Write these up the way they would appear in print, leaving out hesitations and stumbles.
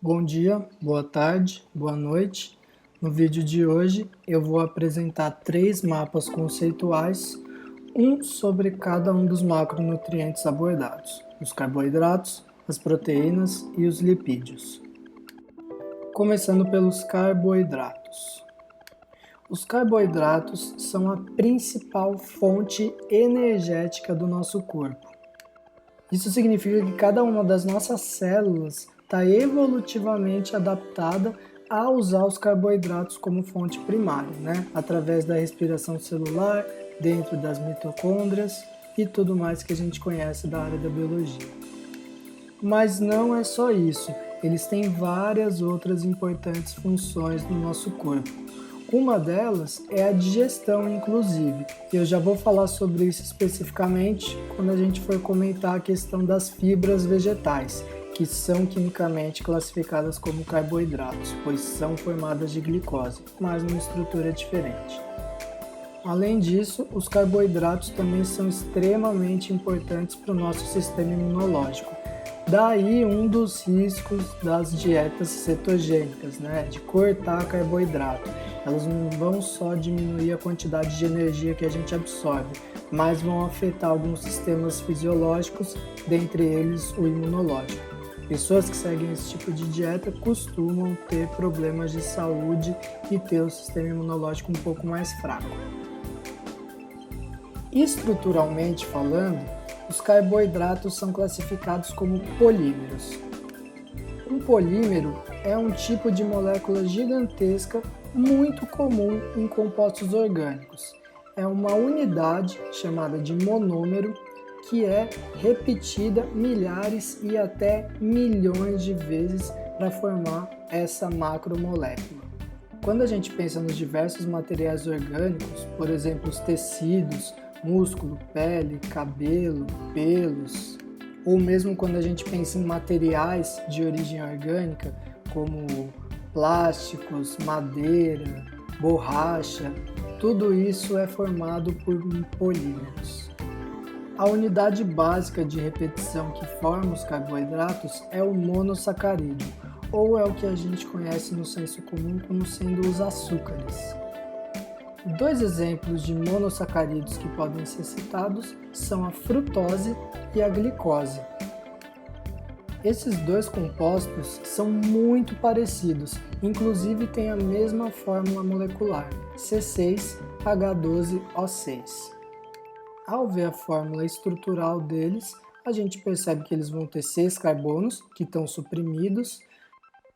Bom dia, boa tarde, boa noite. No vídeo de hoje eu vou apresentar 3 mapas conceituais, um sobre cada um dos macronutrientes abordados: os carboidratos, as proteínas e os lipídios. Começando pelos carboidratos. Os carboidratos são a principal fonte energética do nosso corpo. Isso significa que cada uma das nossas células está evolutivamente adaptada a usar os carboidratos como fonte primária, através da respiração celular, dentro das mitocôndrias e tudo mais que a gente conhece da área da biologia. Mas não é só isso, eles têm várias outras importantes funções no nosso corpo. Uma delas é a digestão, inclusive, e eu já vou falar sobre isso especificamente quando a gente for comentar a questão das fibras vegetais, que são quimicamente classificadas como carboidratos, pois são formadas de glicose, mas numa estrutura diferente. Além disso, os carboidratos também são extremamente importantes para o nosso sistema imunológico. Daí um dos riscos das dietas cetogênicas, de cortar carboidrato. Elas não vão só diminuir a quantidade de energia que a gente absorve, mas vão afetar alguns sistemas fisiológicos, dentre eles o imunológico. Pessoas que seguem esse tipo de dieta costumam ter problemas de saúde e ter o sistema imunológico um pouco mais fraco. Estruturalmente falando, os carboidratos são classificados como polímeros. Um polímero é um tipo de molécula gigantesca muito comum em compostos orgânicos. É uma unidade chamada de monômero que é repetida milhares e até milhões de vezes para formar essa macromolécula. Quando a gente pensa nos diversos materiais orgânicos, por exemplo, os tecidos, músculo, pele, cabelo, pelos, ou mesmo quando a gente pensa em materiais de origem orgânica, como plásticos, madeira, borracha, tudo isso é formado por polímeros. A unidade básica de repetição que forma os carboidratos é o monossacarídeo, ou é o que a gente conhece no senso comum como sendo os açúcares. 2 exemplos de monossacarídeos que podem ser citados são a frutose e a glicose. Esses 2 compostos são muito parecidos, inclusive têm a mesma fórmula molecular, C6H12O6. Ao ver a fórmula estrutural deles, a gente percebe que eles vão ter 6 carbonos, que estão suprimidos.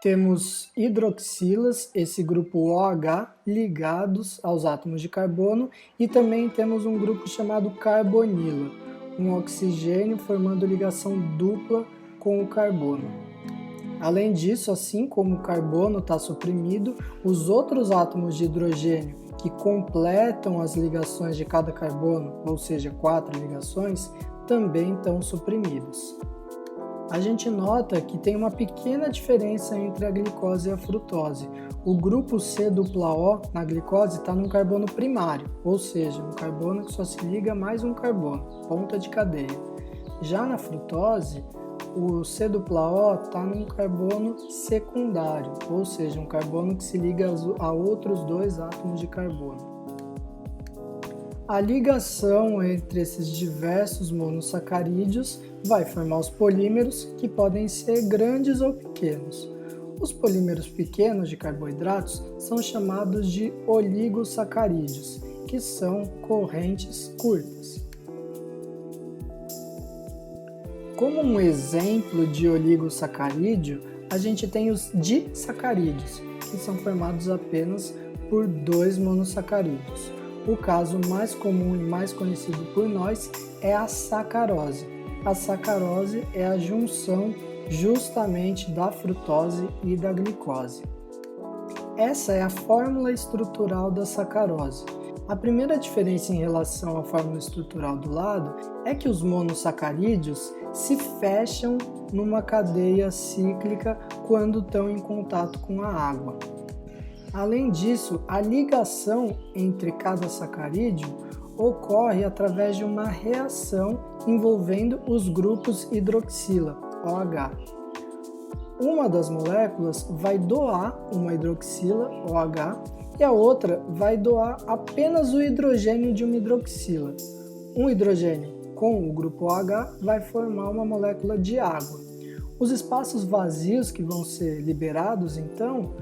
Temos hidroxilas, esse grupo OH, ligados aos átomos de carbono, e também temos um grupo chamado carbonila, um oxigênio formando ligação dupla com o carbono. Além disso, assim como o carbono está suprimido, os outros átomos de hidrogênio que completam as ligações de cada carbono, ou seja, 4 ligações, também estão suprimidos. A gente nota que tem uma pequena diferença entre a glicose e a frutose. O grupo C-O na glicose está num carbono primário, ou seja, um carbono que só se liga a mais um carbono, ponta de cadeia. Já na frutose, o C-O está num carbono secundário, ou seja, um carbono que se liga a outros 2 átomos de carbono. A ligação entre esses diversos monossacarídeos vai formar os polímeros, que podem ser grandes ou pequenos. Os polímeros pequenos de carboidratos são chamados de oligosacarídeos, que são correntes curtas. Como um exemplo de oligosacarídeo, a gente tem os disacarídeos, que são formados apenas por 2 monossacarídeos. O caso mais comum e mais conhecido por nós é a sacarose. A sacarose é a junção justamente da frutose e da glicose. Essa é a fórmula estrutural da sacarose. A primeira diferença em relação à fórmula estrutural do lado é que os monossacarídeos se fecham numa cadeia cíclica quando estão em contato com a água. Além disso, a ligação entre cada sacarídeo ocorre através de uma reação envolvendo os grupos hidroxila, OH. Uma das moléculas vai doar uma hidroxila, OH, e a outra vai doar apenas o hidrogênio de uma hidroxila. Um hidrogênio com o grupo OH vai formar uma molécula de água. Os espaços vazios que vão ser liberados, então,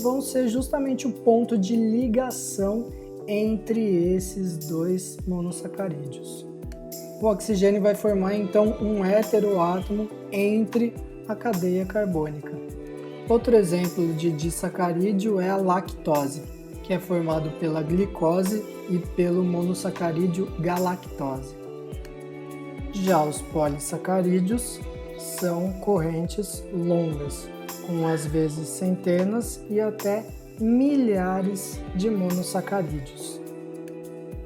vão ser justamente o ponto de ligação entre esses dois monossacarídeos. O oxigênio vai formar, então, um heteroátomo entre a cadeia carbônica. Outro exemplo de disacarídeo é a lactose, que é formado pela glicose e pelo monossacarídeo galactose. Já os polissacarídeos são correntes longas, com às vezes centenas e até milhares de monossacarídeos.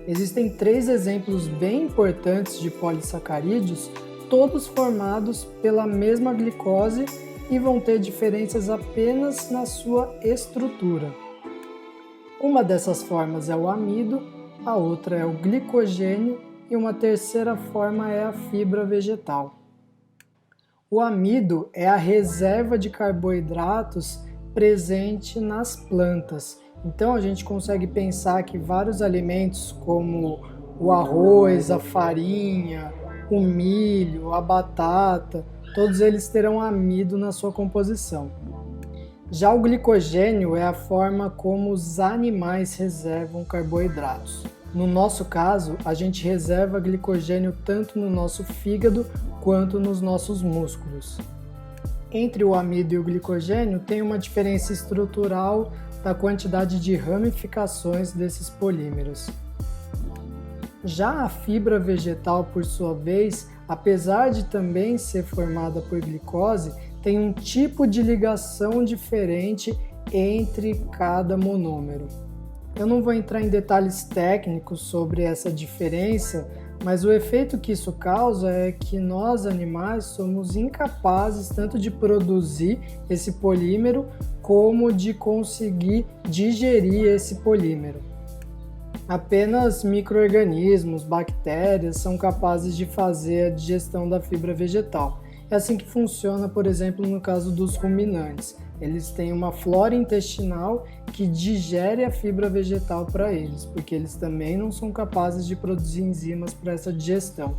Existem 3 exemplos bem importantes de polissacarídeos, todos formados pela mesma glicose e vão ter diferenças apenas na sua estrutura. Uma dessas formas é o amido, a outra é o glicogênio e uma terceira forma é a fibra vegetal. O amido é a reserva de carboidratos presente nas plantas. Então a gente consegue pensar que vários alimentos como o arroz, a farinha, o milho, a batata, todos eles terão amido na sua composição. Já o glicogênio é a forma como os animais reservam carboidratos. No nosso caso, a gente reserva glicogênio tanto no nosso fígado quanto nos nossos músculos. Entre o amido e o glicogênio tem uma diferença estrutural da quantidade de ramificações desses polímeros. Já a fibra vegetal, por sua vez, apesar de também ser formada por glicose, tem um tipo de ligação diferente entre cada monômero. Eu não vou entrar em detalhes técnicos sobre essa diferença, mas o efeito que isso causa é que nós, animais, somos incapazes tanto de produzir esse polímero como de conseguir digerir esse polímero. Apenas micro-organismos, bactérias, são capazes de fazer a digestão da fibra vegetal. É assim que funciona, por exemplo, no caso dos ruminantes. Eles têm uma flora intestinal que digere a fibra vegetal para eles, porque eles também não são capazes de produzir enzimas para essa digestão.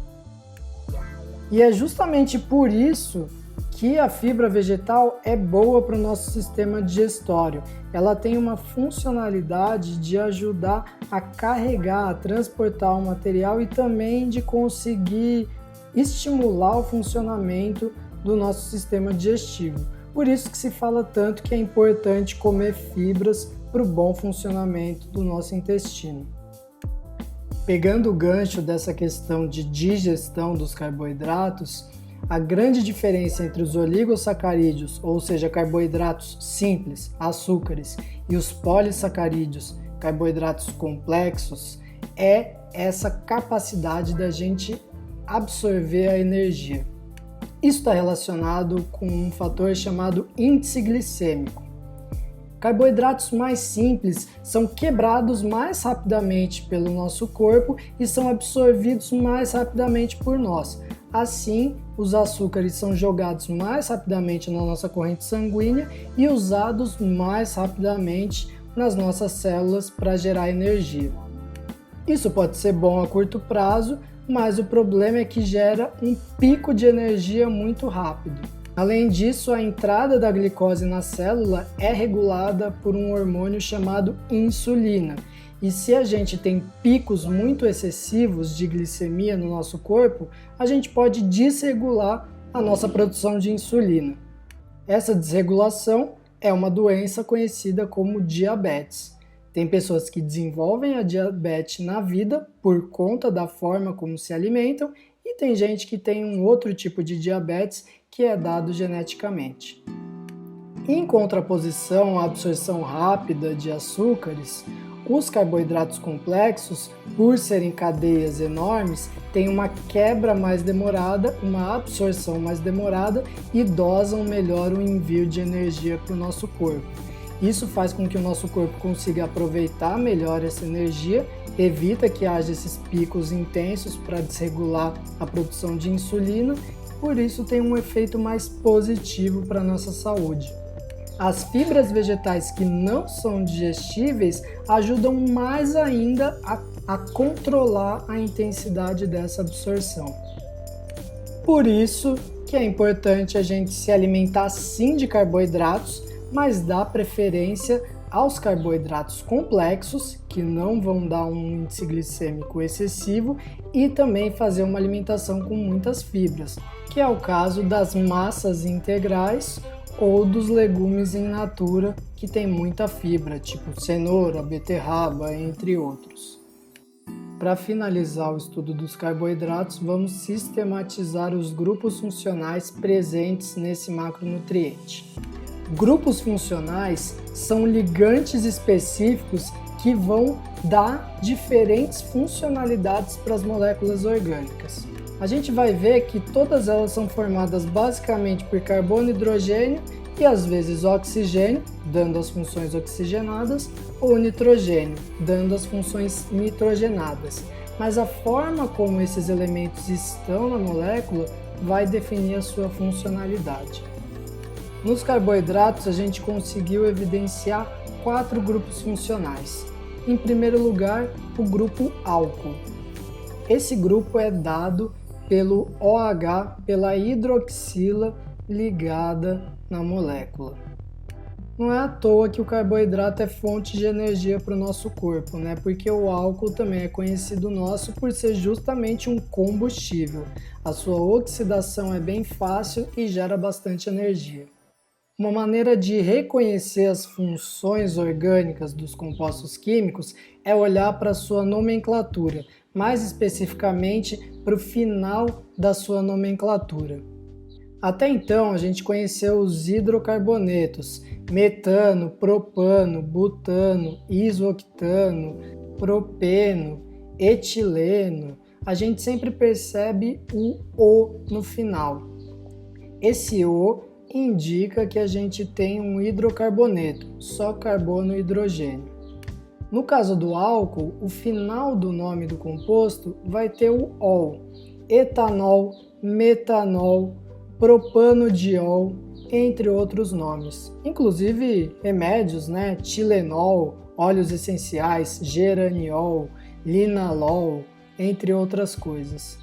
E é justamente por isso que a fibra vegetal é boa para o nosso sistema digestório. Ela tem uma funcionalidade de ajudar a carregar, a transportar o material e também de conseguir estimular o funcionamento do nosso sistema digestivo. Por isso que se fala tanto que é importante comer fibras para o bom funcionamento do nosso intestino. Pegando o gancho dessa questão de digestão dos carboidratos, a grande diferença entre os oligosacarídeos, ou seja, carboidratos simples, açúcares, e os polissacarídeos, carboidratos complexos, é essa capacidade da gente absorver a energia. Isso está relacionado com um fator chamado índice glicêmico. Carboidratos mais simples são quebrados mais rapidamente pelo nosso corpo e são absorvidos mais rapidamente por nós. Assim, os açúcares são jogados mais rapidamente na nossa corrente sanguínea e usados mais rapidamente nas nossas células para gerar energia. Isso pode ser bom a curto prazo, mas o problema é que gera um pico de energia muito rápido. Além disso, a entrada da glicose na célula é regulada por um hormônio chamado insulina. E se a gente tem picos muito excessivos de glicemia no nosso corpo, a gente pode desregular a nossa produção de insulina. Essa desregulação é uma doença conhecida como diabetes. Tem pessoas que desenvolvem a diabetes na vida por conta da forma como se alimentam e tem gente que tem um outro tipo de diabetes que é dado geneticamente. Em contraposição à absorção rápida de açúcares, os carboidratos complexos, por serem cadeias enormes, têm uma quebra mais demorada, uma absorção mais demorada e dosam melhor o envio de energia para o nosso corpo. Isso faz com que o nosso corpo consiga aproveitar melhor essa energia, evita que haja esses picos intensos para desregular a produção de insulina por isso tem um efeito mais positivo para a nossa saúde. As fibras vegetais que não são digestíveis ajudam mais ainda a controlar a intensidade dessa absorção. Por isso que é importante a gente se alimentar sim de carboidratos, mas dar preferência aos carboidratos complexos, que não vão dar um índice glicêmico excessivo, e também fazer uma alimentação com muitas fibras, que é o caso das massas integrais ou dos legumes in natura, que tem muita fibra, tipo cenoura, beterraba, entre outros. Para finalizar o estudo dos carboidratos, vamos sistematizar os grupos funcionais presentes nesse macronutriente. Grupos funcionais são ligantes específicos que vão dar diferentes funcionalidades para as moléculas orgânicas. A gente vai ver que todas elas são formadas basicamente por carbono e hidrogênio e às vezes oxigênio, dando as funções oxigenadas, ou nitrogênio, dando as funções nitrogenadas. Mas a forma como esses elementos estão na molécula vai definir a sua funcionalidade. Nos carboidratos, a gente conseguiu evidenciar 4 grupos funcionais. Em primeiro lugar, o grupo álcool. Esse grupo é dado pelo OH, pela hidroxila ligada na molécula. Não é à toa que o carboidrato é fonte de energia para o nosso corpo, né? Porque o álcool também é conhecido nosso por ser justamente um combustível. A sua oxidação é bem fácil e gera bastante energia. Uma maneira de reconhecer as funções orgânicas dos compostos químicos é olhar para a sua nomenclatura, mais especificamente para o final da sua nomenclatura. Até então, a gente conheceu os hidrocarbonetos, metano, propano, butano, isoctano, propeno, etileno. A gente sempre percebe o O no final. Esse O indica que a gente tem um hidrocarboneto, só carbono e hidrogênio. No caso do álcool, o final do nome do composto vai ter o ol, etanol, metanol, propanodiol, entre outros nomes. Inclusive remédios, né? Tilenol, óleos essenciais, geraniol, linalol, entre outras coisas.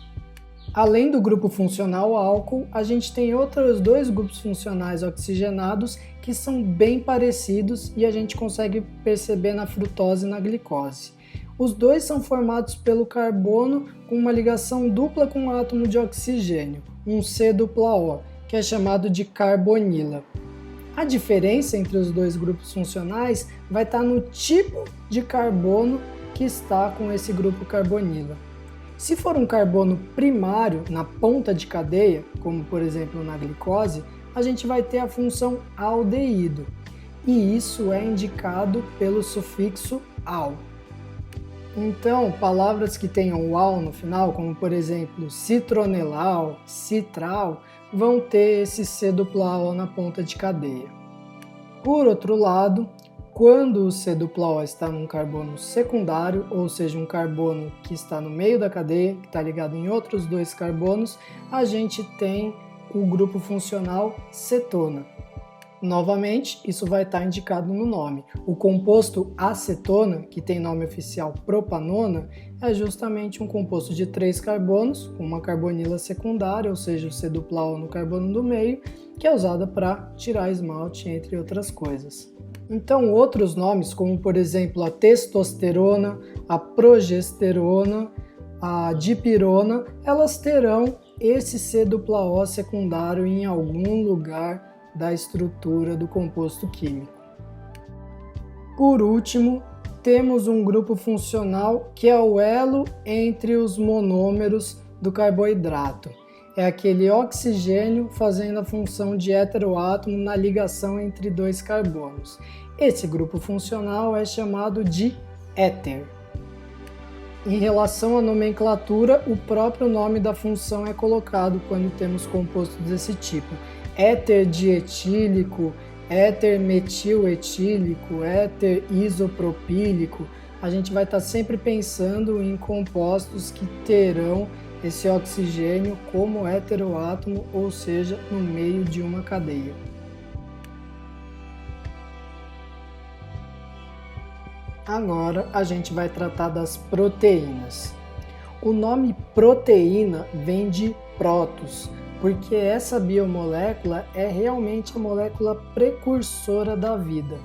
Além do grupo funcional álcool, a gente tem outros 2 grupos funcionais oxigenados que são bem parecidos e a gente consegue perceber na frutose e na glicose. Os 2 são formados pelo carbono com uma ligação dupla com um átomo de oxigênio, um C-O, que é chamado de carbonila. A diferença entre os 2 grupos funcionais vai estar no tipo de carbono que está com esse grupo carbonila. Se for um carbono primário na ponta de cadeia, como por exemplo na glicose, a gente vai ter a função aldeído, e isso é indicado pelo sufixo -al. Então, palavras que tenham o -al no final, como por exemplo citronelal, citral, vão ter esse C-O na ponta de cadeia. Por outro lado, quando o C-O está num carbono secundário, ou seja, um carbono que está no meio da cadeia, que está ligado em outros 2 carbonos, a gente tem o grupo funcional cetona. Novamente, isso vai estar indicado no nome. O composto acetona, que tem nome oficial propanona, é justamente um composto de 3 carbonos, com uma carbonila secundária, ou seja, o C-O no carbono do meio, que é usada para tirar esmalte, entre outras coisas. Então, outros nomes, como por exemplo a testosterona, a progesterona, a dipirona, elas terão esse C-O secundário em algum lugar da estrutura do composto químico. Por último, temos um grupo funcional que é o elo entre os monômeros do carboidrato. É aquele oxigênio fazendo a função de heteroátomo na ligação entre 2 carbonos. Esse grupo funcional é chamado de éter. Em relação à nomenclatura, o próprio nome da função é colocado quando temos compostos desse tipo. Éter dietílico, éter metiletílico, éter isopropílico. A gente vai estar sempre pensando em compostos que terão esse oxigênio como heteroátomo, ou seja, no meio de uma cadeia. Agora a gente vai tratar das proteínas. O nome proteína vem de prótos, porque essa biomolécula é realmente a molécula precursora da vida.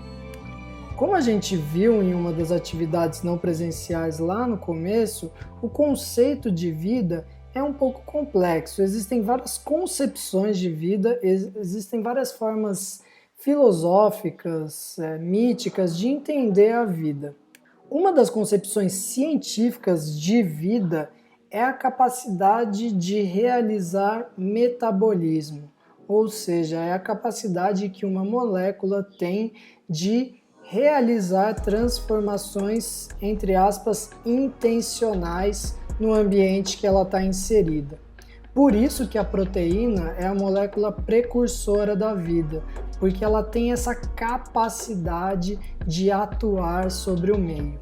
Como a gente viu em uma das atividades não presenciais lá no começo, o conceito de vida é um pouco complexo. Existem várias concepções de vida, existem várias formas filosóficas, míticas de entender a vida. Uma das concepções científicas de vida é a capacidade de realizar metabolismo, ou seja, é a capacidade que uma molécula tem de realizar transformações, entre aspas, intencionais no ambiente que ela está inserida. Por isso que a proteína é a molécula precursora da vida, porque ela tem essa capacidade de atuar sobre o meio.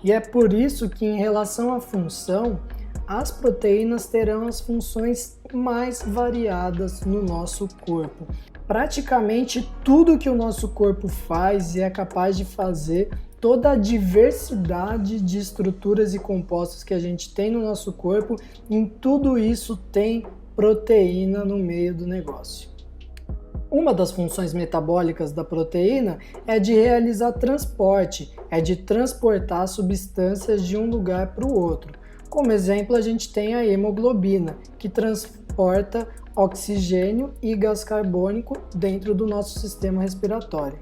E é por isso que, em relação à função, as proteínas terão as funções mais variadas no nosso corpo. Praticamente tudo que o nosso corpo faz e é capaz de fazer, toda a diversidade de estruturas e compostos que a gente tem no nosso corpo, em tudo isso tem proteína no meio do negócio. Uma das funções metabólicas da proteína é de realizar transporte, é de transportar substâncias de um lugar para o outro. Como exemplo, a gente tem a hemoglobina, que transporta oxigênio e gás carbônico dentro do nosso sistema respiratório.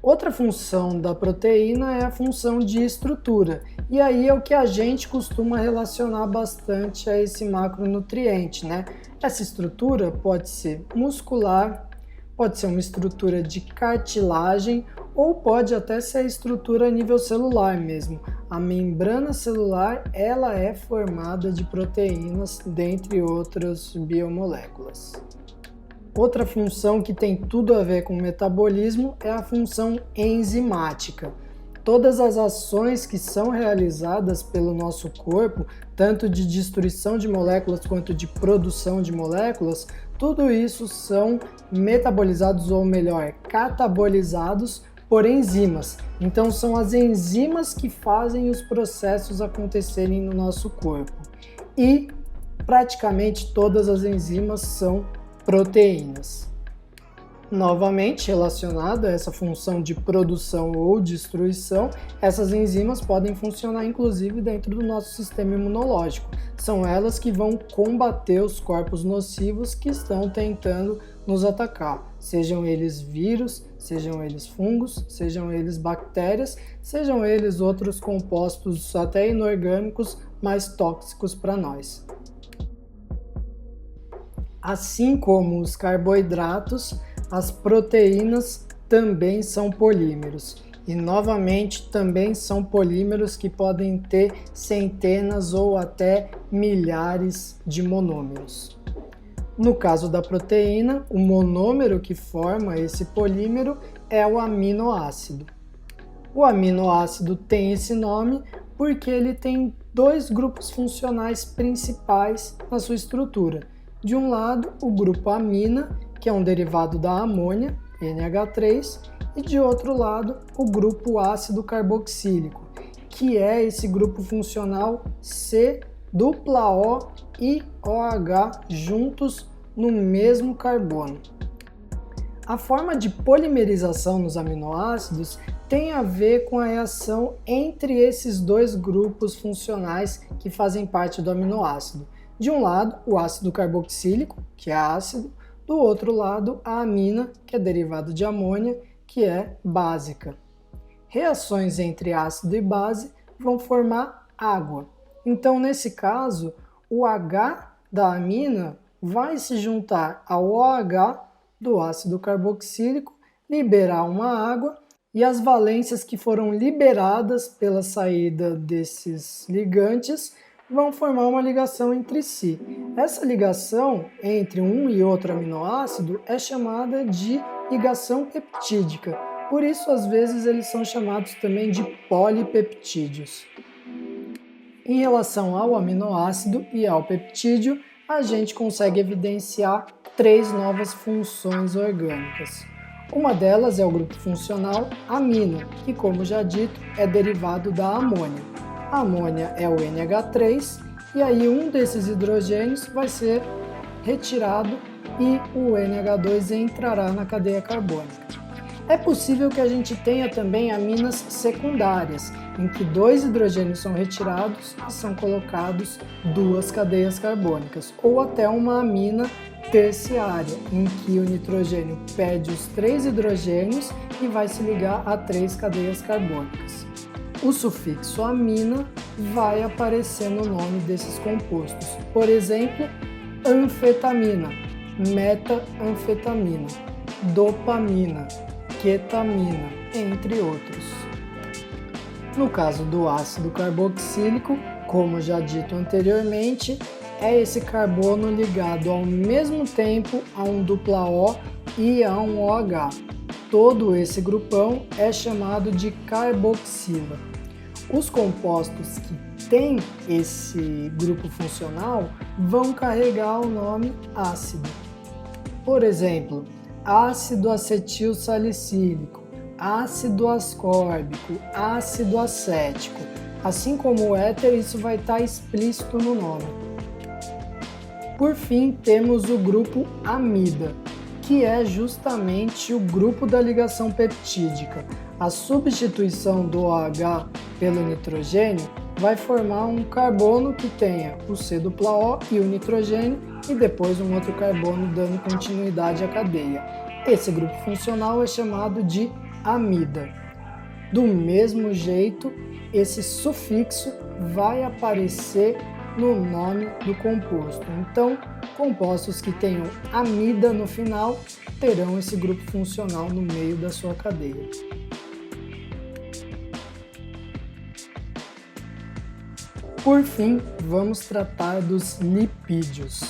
Outra função da proteína é a função de estrutura, e aí é o que a gente costuma relacionar bastante a esse macronutriente, né? Essa estrutura pode ser muscular, pode ser uma estrutura de cartilagem ou pode até ser a estrutura a nível celular mesmo. A membrana celular, ela é formada de proteínas, dentre outras biomoléculas. Outra função que tem tudo a ver com o metabolismo é a função enzimática. Todas as ações que são realizadas pelo nosso corpo, tanto de destruição de moléculas quanto de produção de moléculas, tudo isso são metabolizados, ou melhor, catabolizados por enzimas. Então são as enzimas que fazem os processos acontecerem no nosso corpo. E praticamente todas as enzimas são proteínas. Novamente, relacionado a essa função de produção ou destruição, essas enzimas podem funcionar inclusive dentro do nosso sistema imunológico. São elas que vão combater os corpos nocivos que estão tentando nos atacar, sejam eles vírus, sejam eles fungos, sejam eles bactérias, sejam eles outros compostos até inorgânicos mais tóxicos para nós. Assim como os carboidratos, as proteínas também são polímeros. E novamente também são polímeros que podem ter centenas ou até milhares de monômeros. No caso da proteína, o monômero que forma esse polímero é o aminoácido. O aminoácido tem esse nome porque ele tem dois grupos funcionais principais na sua estrutura. De um lado, o grupo amina, que é um derivado da amônia, NH3, e de outro lado, o grupo ácido carboxílico, que é esse grupo funcional C-O e OH juntos no mesmo carbono. A forma de polimerização nos aminoácidos tem a ver com a reação entre esses dois grupos funcionais que fazem parte do aminoácido. De um lado, o ácido carboxílico, que é ácido, do outro lado, a amina, que é derivado de amônia, que é básica. Reações entre ácido e base vão formar água. Então, nesse caso, o H da amina vai se juntar ao OH do ácido carboxílico, liberar uma água, e as valências que foram liberadas pela saída desses ligantes vão formar uma ligação entre si. Essa ligação entre um e outro aminoácido é chamada de ligação peptídica. Por isso, às vezes, eles são chamados também de polipeptídeos. Em relação ao aminoácido e ao peptídeo, a gente consegue evidenciar 3 novas funções orgânicas. Uma delas é o grupo funcional amina, que, como já dito, é derivado da amônia. A amônia é o NH3 e aí um desses hidrogênios vai ser retirado e o NH2 entrará na cadeia carbônica. É possível que a gente tenha também aminas secundárias, em que 2 hidrogênios são retirados e são colocados 2 cadeias carbônicas, ou até uma amina terciária, em que o nitrogênio perde os 3 hidrogênios e vai se ligar a 3 cadeias carbônicas. O sufixo amina vai aparecer no nome desses compostos, por exemplo, anfetamina, metanfetamina, dopamina, ketamina, entre outros. No caso do ácido carboxílico, como já dito anteriormente, é esse carbono ligado ao mesmo tempo a um dupla-O e a um OH. Todo esse grupão é chamado de carboxila. Os compostos que têm esse grupo funcional vão carregar o nome ácido. Por exemplo, ácido acetil salicílico, ácido ascórbico, ácido acético. Assim como o éter, isso vai estar explícito no nome. Por fim, temos o grupo amida, que é justamente o grupo da ligação peptídica. A substituição do OH pelo nitrogênio vai formar um carbono que tenha o C-O e o nitrogênio e depois um outro carbono dando continuidade à cadeia. Esse grupo funcional é chamado de amida. Do mesmo jeito, esse sufixo vai aparecer no nome do composto. Então, compostos que tenham amida no final terão esse grupo funcional no meio da sua cadeia. Por fim, vamos tratar dos lipídios.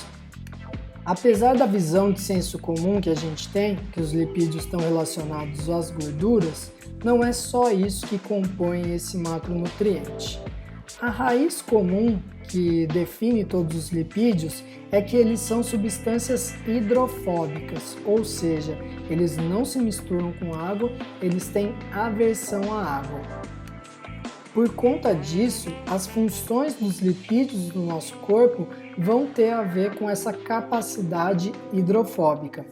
Apesar da visão de senso comum que a gente tem, que os lipídios estão relacionados às gorduras, não é só isso que compõe esse macronutriente. A raiz comum que define todos os lipídios é que eles são substâncias hidrofóbicas, ou seja, eles não se misturam com água, eles têm aversão à água. Por conta disso, as funções dos lipídios do nosso corpo vão ter a ver com essa capacidade hidrofóbica.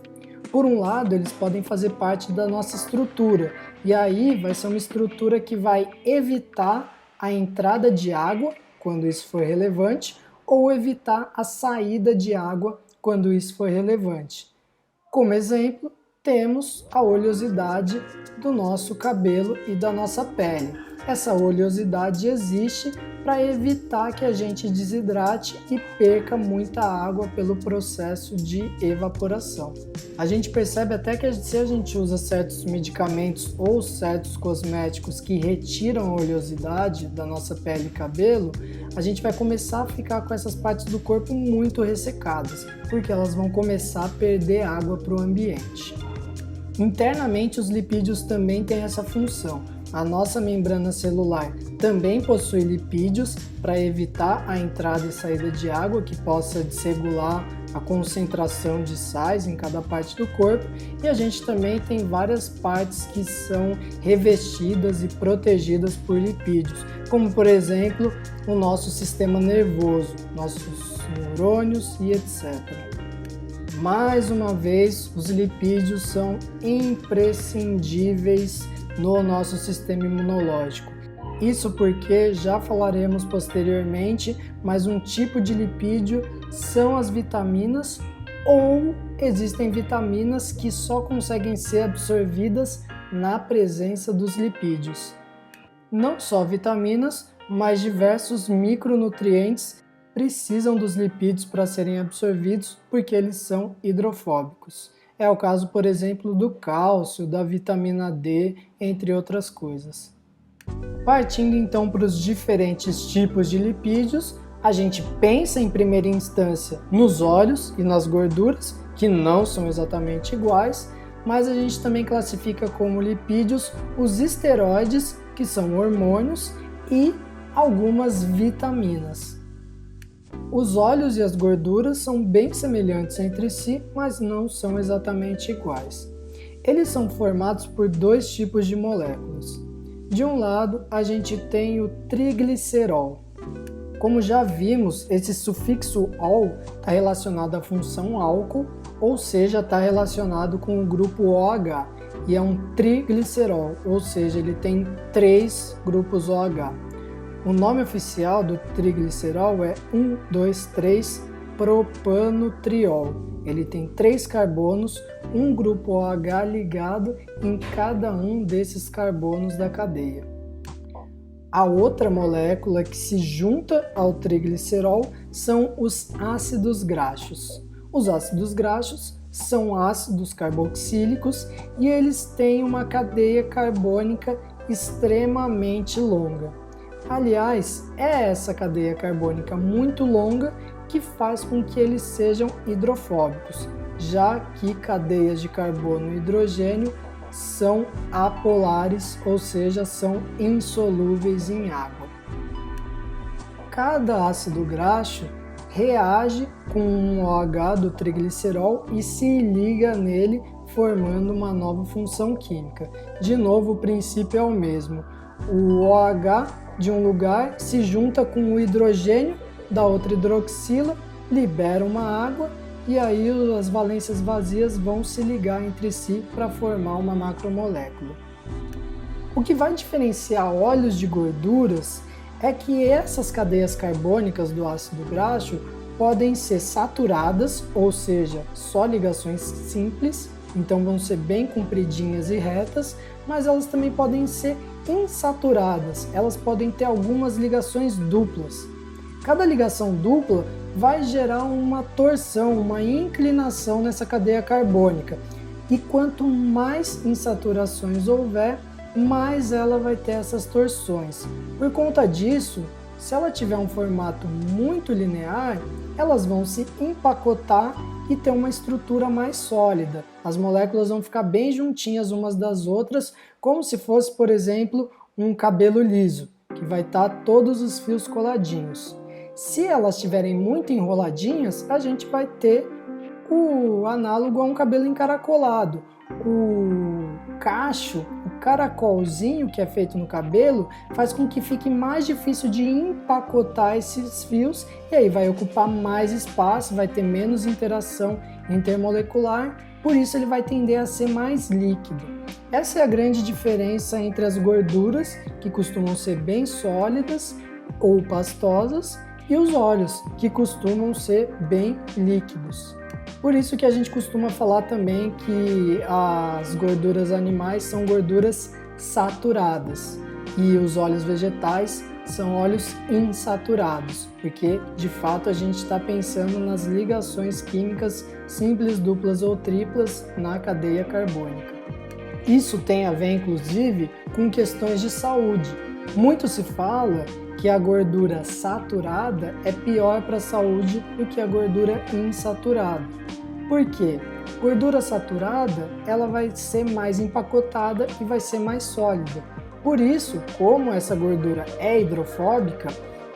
Por um lado, eles podem fazer parte da nossa estrutura, e aí vai ser uma estrutura que vai evitar a entrada de água, quando isso for relevante, ou evitar a saída de água, quando isso for relevante. Como exemplo, temos a oleosidade do nosso cabelo e da nossa pele. Essa oleosidade existe para evitar que a gente desidrate e perca muita água pelo processo de evaporação. A gente percebe até que se a gente usa certos medicamentos ou certos cosméticos que retiram a oleosidade da nossa pele e cabelo, a gente vai começar a ficar com essas partes do corpo muito ressecadas, porque elas vão começar a perder água para o ambiente. Internamente, os lipídios também têm essa função. A nossa membrana celular também possui lipídios para evitar a entrada e saída de água, que possa desregular a concentração de sais em cada parte do corpo, e a gente também tem várias partes que são revestidas e protegidas por lipídios, como por exemplo o nosso sistema nervoso, nossos neurônios e etc. Mais uma vez, os lipídios são imprescindíveis no nosso sistema imunológico. Isso porque já falaremos posteriormente, mas um tipo de lipídio são as vitaminas, ou existem vitaminas que só conseguem ser absorvidas na presença dos lipídios. Não só vitaminas, mas diversos micronutrientes precisam dos lipídios para serem absorvidos porque eles são hidrofóbicos. É o caso, por exemplo, do cálcio, da vitamina D, entre outras coisas. Partindo então para os diferentes tipos de lipídios, a gente pensa em primeira instância nos óleos e nas gorduras, que não são exatamente iguais, mas a gente também classifica como lipídios os esteroides, que são hormônios, e algumas vitaminas. Os óleos e as gorduras são bem semelhantes entre si, mas não são exatamente iguais. Eles são formados por dois tipos de moléculas. De um lado, a gente tem o triglicerol. Como já vimos, esse sufixo "ol" está relacionado à função álcool, ou seja, está relacionado com o grupo OH, e é um triglicerol, ou seja, ele tem 3 grupos OH. O nome oficial do triglicerol é 1,2,3-propanotriol. Ele tem 3 carbonos, um grupo OH ligado em cada um desses carbonos da cadeia. A outra molécula que se junta ao triglicerol são os ácidos graxos. Os ácidos graxos são ácidos carboxílicos e eles têm uma cadeia carbônica extremamente longa. Aliás, é essa cadeia carbônica muito longa que faz com que eles sejam hidrofóbicos, já que cadeias de carbono e hidrogênio são apolares, ou seja, são insolúveis em água. Cada ácido graxo reage com um OH do triglicerol e se liga nele, formando uma nova função química. De novo, o princípio é o mesmo. O OH de um lugar se junta com o hidrogênio da outra hidroxila, libera uma água e aí as valências vazias vão se ligar entre si para formar uma macromolécula. O que vai diferenciar óleos de gorduras é que essas cadeias carbônicas do ácido graxo podem ser saturadas, ou seja, só ligações simples, então vão ser bem compridinhas e retas, mas elas também podem ser insaturadas, elas podem ter algumas ligações duplas. Cada ligação dupla vai gerar uma torção, uma inclinação nessa cadeia carbônica, e quanto mais insaturações houver, mais ela vai ter essas torções. Por conta disso, se ela tiver um formato muito linear, elas vão se empacotar e ter uma estrutura mais sólida. As moléculas vão ficar bem juntinhas umas das outras, como se fosse, por exemplo, um cabelo liso, que vai estar todos os fios coladinhos. Se elas estiverem muito enroladinhas, a gente vai ter o análogo a um cabelo encaracolado. O cacho, o caracolzinho que é feito no cabelo, faz com que fique mais difícil de empacotar esses fios e aí vai ocupar mais espaço, vai ter menos interação intermolecular, por isso ele vai tender a ser mais líquido. Essa é a grande diferença entre as gorduras, que costumam ser bem sólidas ou pastosas, e os óleos, que costumam ser bem líquidos. Por isso que a gente costuma falar também que as gorduras animais são gorduras saturadas e os óleos vegetais são óleos insaturados, porque de fato a gente está pensando nas ligações químicas simples, duplas ou triplas na cadeia carbônica. Isso tem a ver, inclusive, com questões de saúde. Muito se fala que a gordura saturada é pior para a saúde do que a gordura insaturada. Por quê? Gordura saturada, ela vai ser mais empacotada e vai ser mais sólida. Por isso, como essa gordura é hidrofóbica,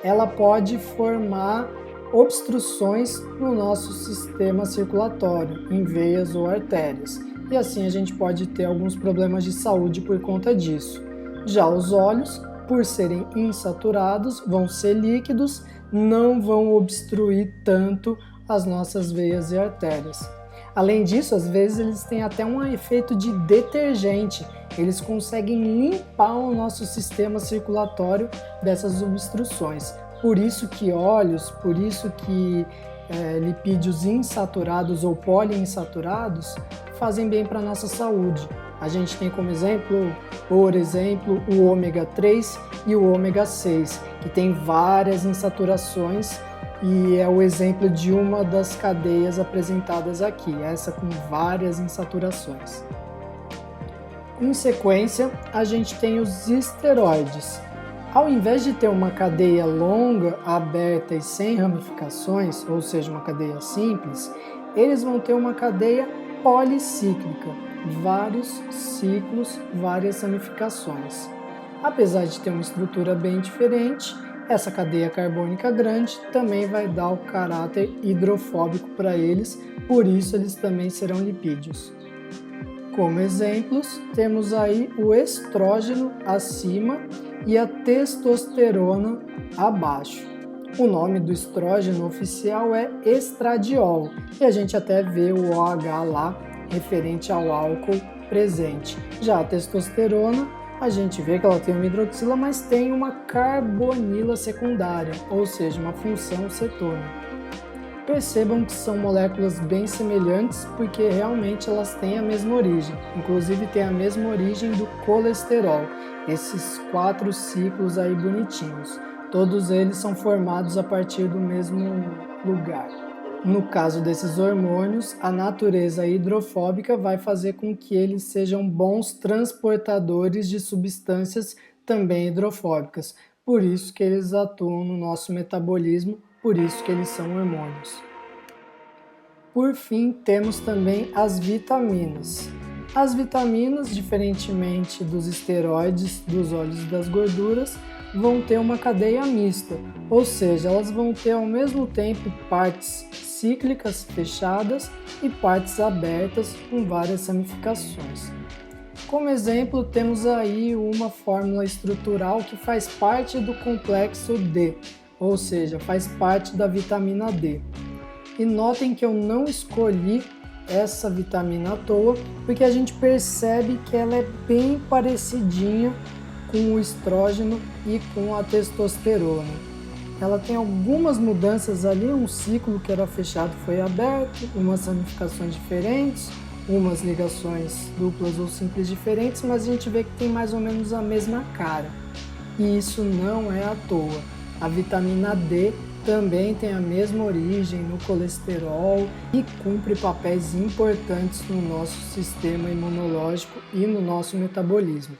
ela pode formar obstruções no nosso sistema circulatório, em veias ou artérias. E assim a gente pode ter alguns problemas de saúde por conta disso. Já os óleos, por serem insaturados, vão ser líquidos, não vão obstruir tanto as nossas veias e artérias. Além disso, às vezes eles têm até um efeito de detergente, eles conseguem limpar o nosso sistema circulatório dessas obstruções. Por isso que óleos, por isso que lipídios insaturados ou poliinsaturados fazem bem para a nossa saúde. A gente tem como exemplo, por exemplo, o ômega 3 e o ômega 6, que tem várias insaturações e é o exemplo de uma das cadeias apresentadas aqui, essa com várias insaturações. Em sequência, a gente tem os esteroides. Ao invés de ter uma cadeia longa, aberta e sem ramificações, ou seja, uma cadeia simples, eles vão ter uma cadeia policíclica, vários ciclos, várias ramificações. Apesar de ter uma estrutura bem diferente, Essa cadeia carbônica grande também vai dar o caráter hidrofóbico para eles, por isso eles também serão lipídios. Como exemplos, temos aí o estrógeno acima e a testosterona abaixo. O nome do estrógeno oficial é estradiol e a gente até vê o OH lá referente ao álcool presente. Já a testosterona, a gente vê que ela tem uma hidroxila, mas tem uma carbonila secundária, ou seja, uma função cetônica. Percebam que são moléculas bem semelhantes porque realmente elas têm a mesma origem, inclusive tem a mesma origem do colesterol, esses 4 ciclos aí bonitinhos. Todos eles são formados a partir do mesmo lugar. No caso desses hormônios, a natureza hidrofóbica vai fazer com que eles sejam bons transportadores de substâncias também hidrofóbicas, por isso que eles atuam no nosso metabolismo, por isso que eles são hormônios. Por fim, temos também as vitaminas. As vitaminas, diferentemente dos esteroides, dos óleos e das gorduras, vão ter uma cadeia mista, ou seja, elas vão ter ao mesmo tempo partes cíclicas fechadas e partes abertas com várias ramificações. Como exemplo, temos aí uma fórmula estrutural que faz parte do complexo D, ou seja, faz parte da vitamina D. E notem que eu não escolhi essa vitamina à toa, porque a gente percebe que ela é bem parecidinha com o estrógeno e com a testosterona. Ela tem algumas mudanças ali, um ciclo que era fechado foi aberto, umas ramificações diferentes, umas ligações duplas ou simples diferentes, mas a gente vê que tem mais ou menos a mesma cara. E isso não é à toa. A vitamina D também tem a mesma origem no colesterol e cumpre papéis importantes no nosso sistema imunológico e no nosso metabolismo.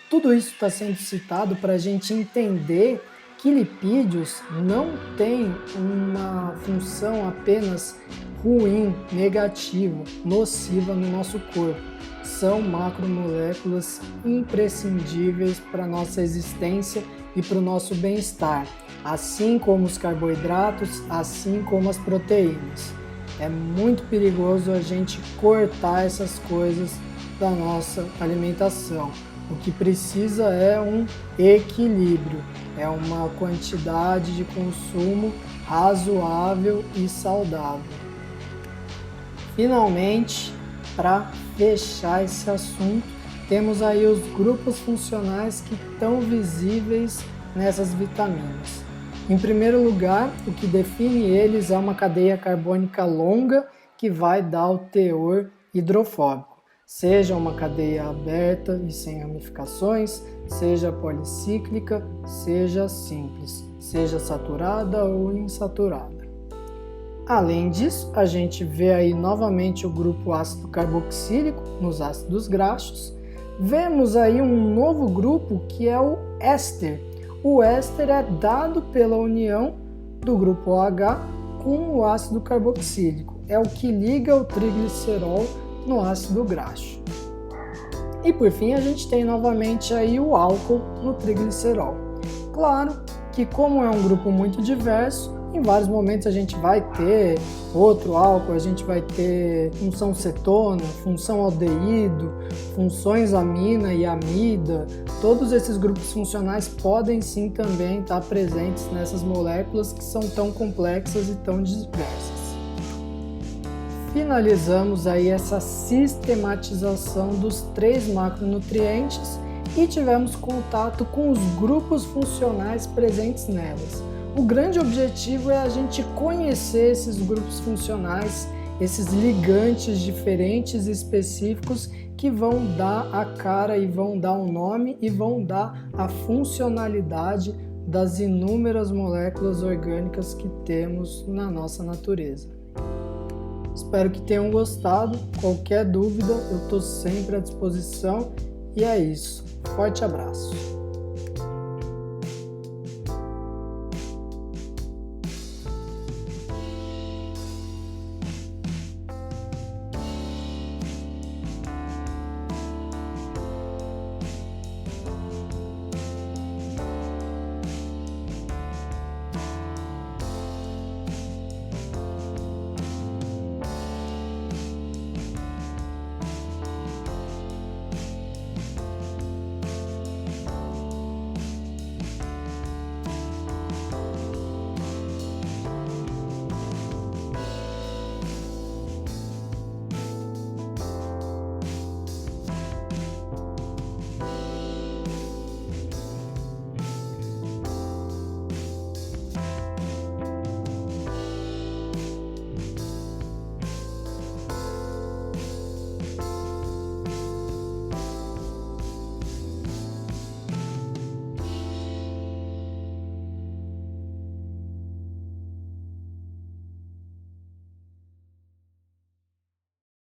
Tudo isso está sendo citado para a gente entender que lipídios não têm uma função apenas ruim, negativa, nociva no nosso corpo. São macromoléculas imprescindíveis para a nossa existência e para o nosso bem-estar, assim como os carboidratos, assim como as proteínas. É muito perigoso a gente cortar essas coisas da nossa alimentação. O que precisa é um equilíbrio, é uma quantidade de consumo razoável e saudável. Finalmente, para fechar esse assunto, temos aí os grupos funcionais que estão visíveis nessas vitaminas. Em primeiro lugar, o que define eles é uma cadeia carbônica longa que vai dar o teor hidrofóbico. Seja uma cadeia aberta e sem ramificações, seja policíclica, seja simples, seja saturada ou insaturada. Além disso, a gente vê aí novamente o grupo ácido carboxílico nos ácidos graxos. Vemos aí um novo grupo que é o éster. O éster é dado pela união do grupo OH com o ácido carboxílico. É o que liga o triglicerol no ácido graxo. E por fim a gente tem novamente aí o álcool no triglicerol. Claro que como é um grupo muito diverso, em vários momentos a gente vai ter outro álcool, a gente vai ter função cetona, função aldeído, funções amina e amida. Todos esses grupos funcionais podem sim também estar presentes nessas moléculas que são tão complexas e tão diversas. Finalizamos aí essa sistematização dos 3 macronutrientes e tivemos contato com os grupos funcionais presentes nelas. O grande objetivo é a gente conhecer esses grupos funcionais, esses ligantes diferentes e específicos que vão dar a cara e vão dar um nome e vão dar a funcionalidade das inúmeras moléculas orgânicas que temos na nossa natureza. Espero que tenham gostado. Qualquer dúvida, eu estou sempre à disposição. E é isso. Forte abraço.